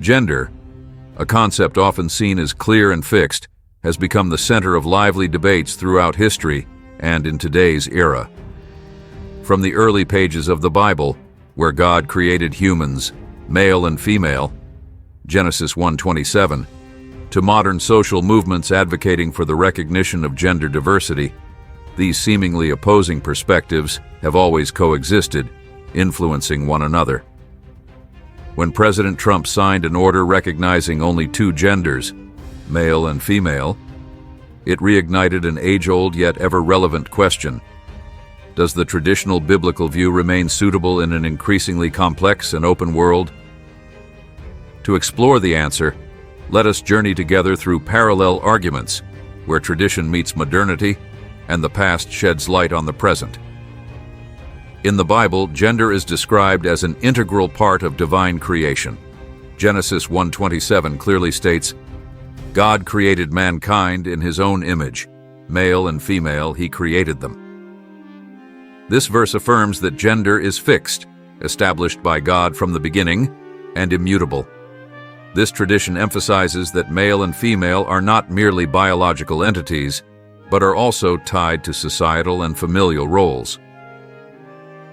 Gender, a concept often seen as clear and fixed, has become the center of lively debates throughout history and in today's era. From the early pages of the Bible, where God created humans, male and female, Genesis 1:27, to modern social movements advocating for the recognition of gender diversity, these seemingly opposing perspectives have always coexisted, influencing one another. When President Trump signed an order recognizing only two genders, male and female, it reignited an age-old yet ever-relevant question. Does the traditional biblical view remain suitable in an increasingly complex and open world? To explore the answer, let us journey together through parallel arguments, where tradition meets modernity and the past sheds light on the present. In the Bible, gender is described as an integral part of divine creation. Genesis 1:27 clearly states, "God created mankind in his own image. Male and female he created them." This verse affirms that gender is fixed, established by God from the beginning, and immutable. This tradition emphasizes that male and female are not merely biological entities, but are also tied to societal and familial roles.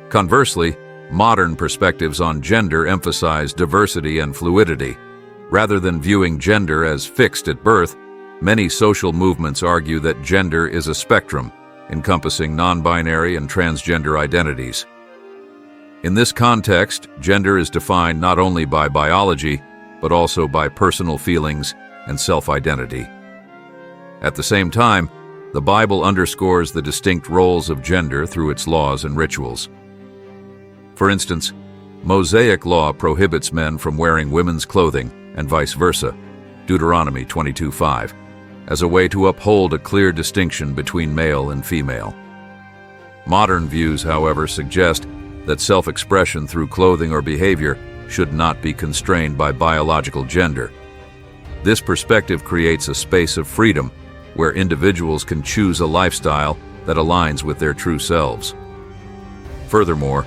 Conversely, modern perspectives on gender emphasize diversity and fluidity. Rather than viewing gender as fixed at birth, many social movements argue that gender is a spectrum, encompassing non-binary and transgender identities. In this context, gender is defined not only by biology, but also by personal feelings and self-identity. At the same time, the Bible underscores the distinct roles of gender through its laws and rituals. For instance, Mosaic law prohibits men from wearing women's clothing and vice versa, Deuteronomy 22:5, as a way to uphold a clear distinction between male and female. Modern views, however, suggest that self-expression through clothing or behavior should not be constrained by biological gender. This perspective creates a space of freedom where individuals can choose a lifestyle that aligns with their true selves. Furthermore,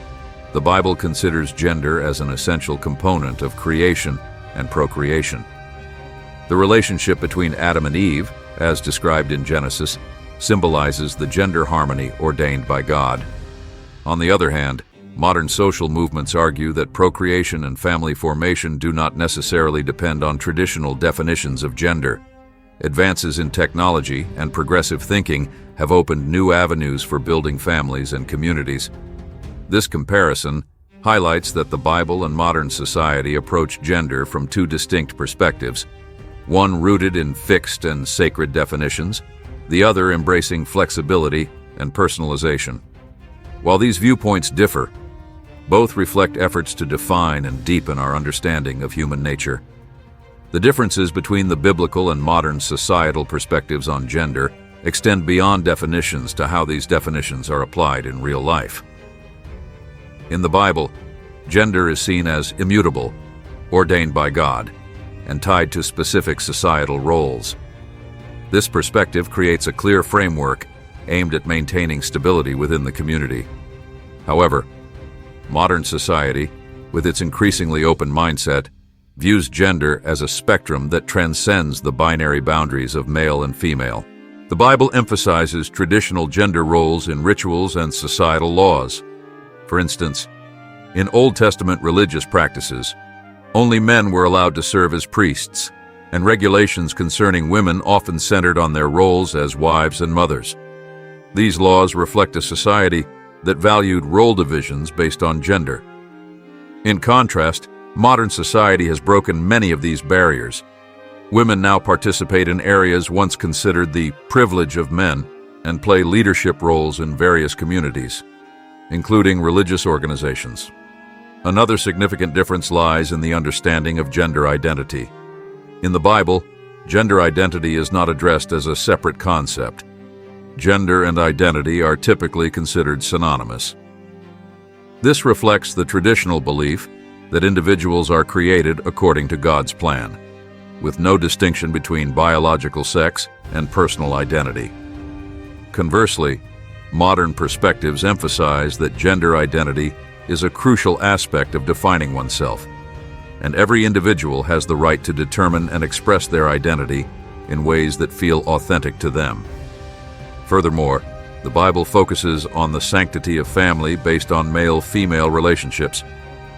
the Bible considers gender as an essential component of creation and procreation. The relationship between Adam and Eve, as described in Genesis, symbolizes the gender harmony ordained by God. On the other hand, modern social movements argue that procreation and family formation do not necessarily depend on traditional definitions of gender. Advances in technology and progressive thinking have opened new avenues for building families and communities. This comparison highlights that the Bible and modern society approach gender from two distinct perspectives, one rooted in fixed and sacred definitions, the other embracing flexibility and personalization. While these viewpoints differ, both reflect efforts to define and deepen our understanding of human nature. The differences between the biblical and modern societal perspectives on gender extend beyond definitions to how these definitions are applied in real life. In the Bible, gender is seen as immutable, ordained by God, and tied to specific societal roles. This perspective creates a clear framework aimed at maintaining stability within the community. However, modern society, with its increasingly open mindset, views gender as a spectrum that transcends the binary boundaries of male and female. The Bible emphasizes traditional gender roles in rituals and societal laws. For instance, in Old Testament religious practices, only men were allowed to serve as priests, and regulations concerning women often centered on their roles as wives and mothers. These laws reflect a society that valued role divisions based on gender. In contrast, modern society has broken many of these barriers. Women now participate in areas once considered the privilege of men and play leadership roles in various communities, including religious organizations. Another significant difference lies in the understanding of gender identity. In the Bible, gender identity is not addressed as a separate concept. Gender and identity are typically considered synonymous. This reflects the traditional belief that individuals are created according to God's plan, with no distinction between biological sex and personal identity. Conversely, modern perspectives emphasize that gender identity is a crucial aspect of defining oneself, and every individual has the right to determine and express their identity in ways that feel authentic to them. Furthermore, the Bible focuses on the sanctity of family based on male-female relationships,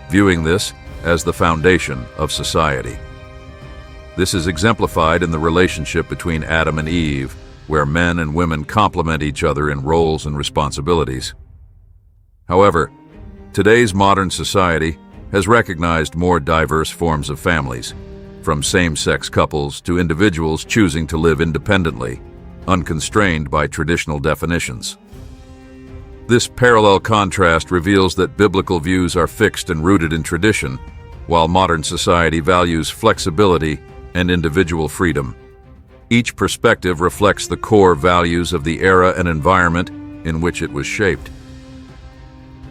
viewing this as the foundation of society. This is exemplified in the relationship between Adam and Eve, where men and women complement each other in roles and responsibilities. However, today's modern society has recognized more diverse forms of families, from same-sex couples to individuals choosing to live independently, unconstrained by traditional definitions. This parallel contrast reveals that biblical views are fixed and rooted in tradition, while modern society values flexibility and individual freedom. Each perspective reflects the core values of the era and environment in which it was shaped.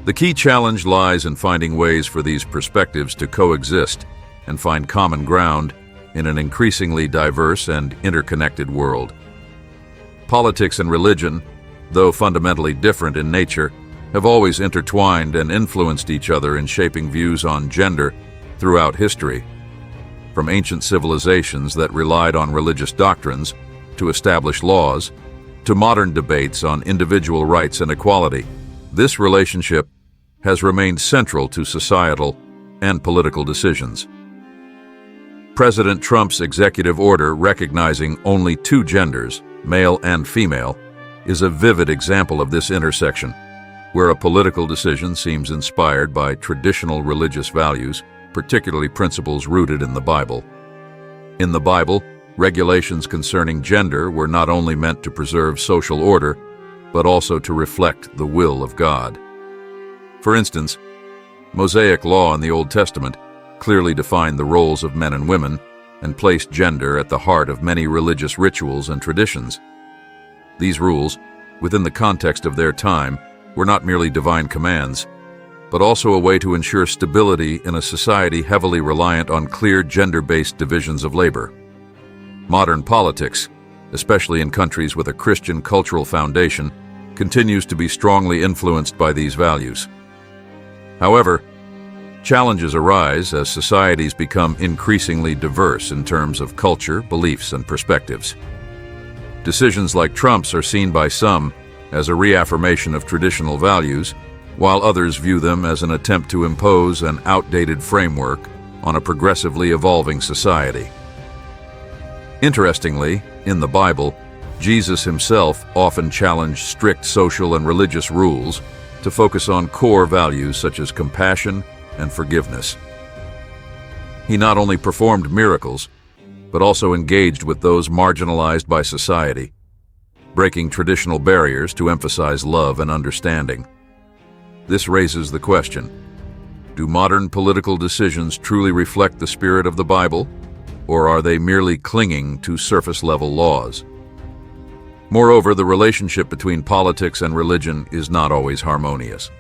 The key challenge lies in finding ways for these perspectives to coexist and find common ground in an increasingly diverse and interconnected world. Politics and religion, though fundamentally different in nature, have always intertwined and influenced each other in shaping views on gender throughout history. From ancient civilizations that relied on religious doctrines to establish laws, to modern debates on individual rights and equality, this relationship has remained central to societal and political decisions. President Trump's executive order recognizing only two genders, male and female, is a vivid example of this intersection, where a political decision seems inspired by traditional religious values, particularly principles rooted in the Bible. In the Bible, regulations concerning gender were not only meant to preserve social order, but also to reflect the will of God. For instance, Mosaic law in the Old Testament clearly defined the roles of men and women and placed gender at the heart of many religious rituals and traditions. These rules, within the context of their time, were not merely divine commands, but also a way to ensure stability in a society heavily reliant on clear gender-based divisions of labor. Modern politics, especially in countries with a Christian cultural foundation, continues to be strongly influenced by these values. However, challenges arise as societies become increasingly diverse in terms of culture, beliefs, and perspectives. Decisions like Trump's are seen by some as a reaffirmation of traditional values, while others view them as an attempt to impose an outdated framework on a progressively evolving society. Interestingly, in the Bible, Jesus himself often challenged strict social and religious rules to focus on core values such as compassion and forgiveness. He not only performed miracles, but also engaged with those marginalized by society, breaking traditional barriers to emphasize love and understanding. This raises the question, do modern political decisions truly reflect the spirit of the Bible, or are they merely clinging to surface-level laws? Moreover, the relationship between politics and religion is not always harmonious.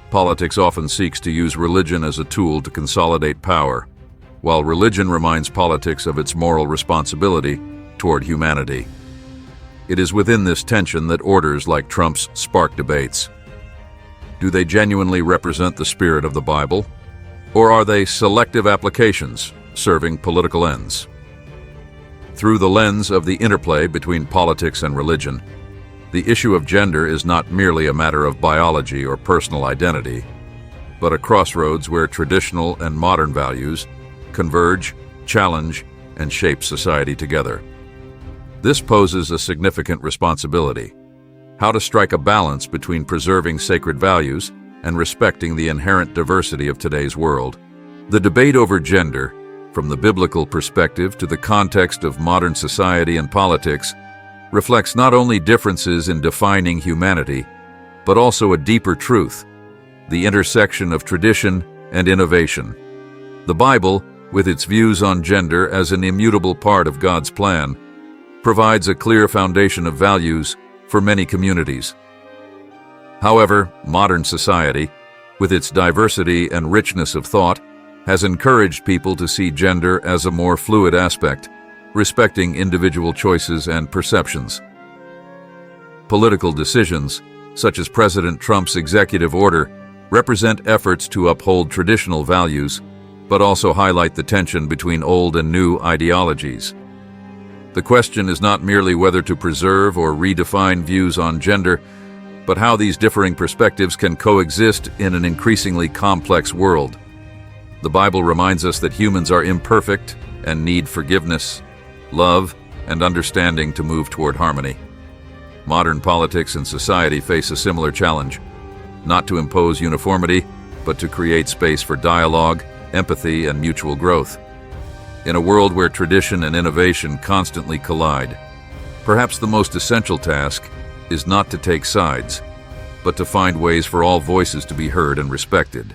Politics often seeks to use religion as a tool to consolidate power, while religion reminds politics of its moral responsibility toward humanity. It is within this tension that orders like Trump's spark debates. Do they genuinely represent the spirit of the Bible, or are they selective applications serving political ends? Through the lens of the interplay between politics and religion, the issue of gender is not merely a matter of biology or personal identity, but a crossroads where traditional and modern values converge, challenge, and shape society together. This poses a significant responsibility: how to strike a balance between preserving sacred values and respecting the inherent diversity of today's world. The debate over gender, from the biblical perspective to the context of modern society and politics, reflects not only differences in defining humanity, but also a deeper truth: the intersection of tradition and innovation. The Bible, with its views on gender as an immutable part of God's plan, provides a clear foundation of values for many communities. However, modern society, with its diversity and richness of thought, has encouraged people to see gender as a more fluid aspect, respecting individual choices and perceptions. Political decisions, such as President Trump's executive order, represent efforts to uphold traditional values, but also highlight the tension between old and new ideologies. The question is not merely whether to preserve or redefine views on gender, but how these differing perspectives can coexist in an increasingly complex world. The Bible reminds us that humans are imperfect and need forgiveness, love, and understanding to move toward harmony. Modern politics and society face a similar challenge, not to impose uniformity, but to create space for dialogue, empathy, and mutual growth. In a world where tradition and innovation constantly collide, perhaps the most essential task is not to take sides, but to find ways for all voices to be heard and respected.